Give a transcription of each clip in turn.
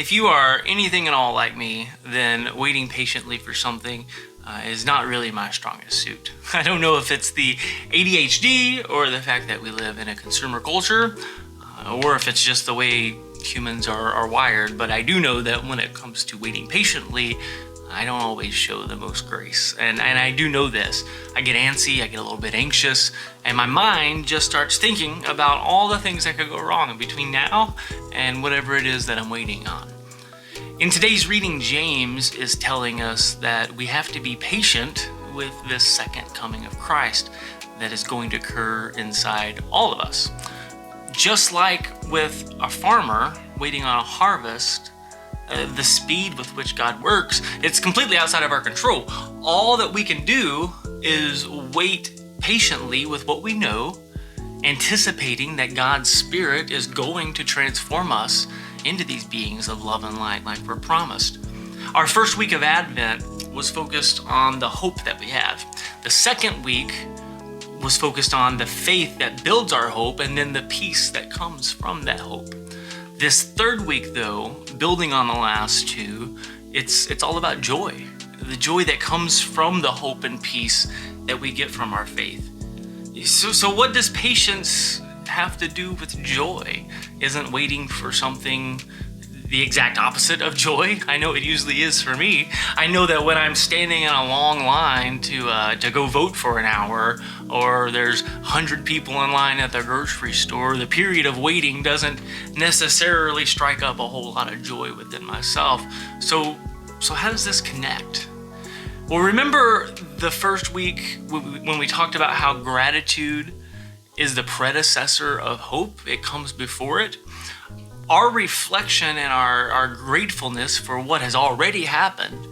If you are anything at all like me, then waiting patiently for something is not really my strongest suit. I don't know if it's the ADHD or the fact that we live in a consumer culture, or if it's just the way humans are wired, but I do know that when it comes to waiting patiently, I don't always show the most grace. And I do know this. I get antsy, I get a little bit anxious, and my mind just starts thinking about all the things that could go wrong in between now and whatever it is that I'm waiting on. In today's reading, James is telling us that we have to be patient with this second coming of Christ that is going to occur inside all of us. Just like with a farmer waiting on a harvest, the speed with which God works, it's completely outside of our control. All that we can do is wait patiently with what we know, anticipating that God's Spirit is going to transform us into these beings of love and light like we're promised. Our first week of Advent was focused on the hope that we have. The second week was focused on the faith that builds our hope and then the peace that comes from that hope. This third week, though, building on the last two, it's all about joy. The joy that comes from the hope and peace that we get from our faith. So what does patience have to do with joy? Isn't waiting for something the exact opposite of joy? I know it usually is for me. I know that when I'm standing in a long line to go vote for an hour, or there's 100 people in line at the grocery store, the period of waiting doesn't necessarily strike up a whole lot of joy within myself. So how does this connect? Well, remember the first week when we talked about how gratitude is the predecessor of hope? It comes before it. Our reflection and our gratefulness for what has already happened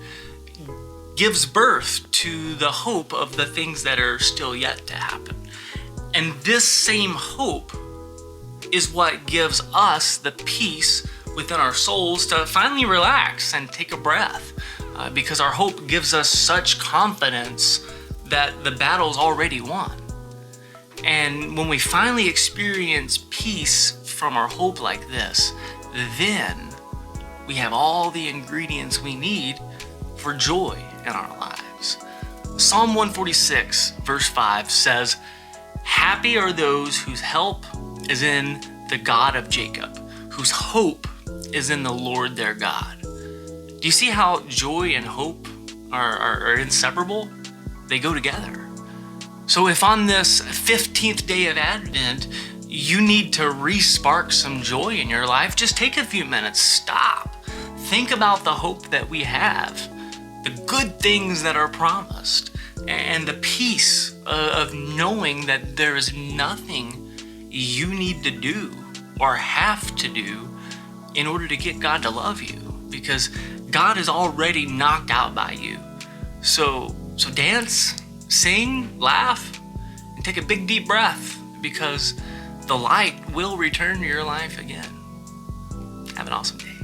gives birth to the hope of the things that are still yet to happen. And this same hope is what gives us the peace within our souls to finally relax and take a breath, because our hope gives us such confidence that the battle's already won. And when we finally experience peace from our hope like this, then we have all the ingredients we need for joy in our lives. Psalm 146 verse 5 says, "Happy are those whose help is in the God of Jacob, whose hope is in the Lord their God." Do you see how joy and hope are inseparable? They go together. So if on this 15th day of Advent, you need to re-spark some joy in your life, just take a few minutes, stop, think about the hope that we have, the good things that are promised, and the peace of knowing that there is nothing you need to do or have to do in order to get God to love you, because God is already knocked out by you. So dance, sing, laugh, and take a big deep breath, because the light will return to your life again. Have an awesome day.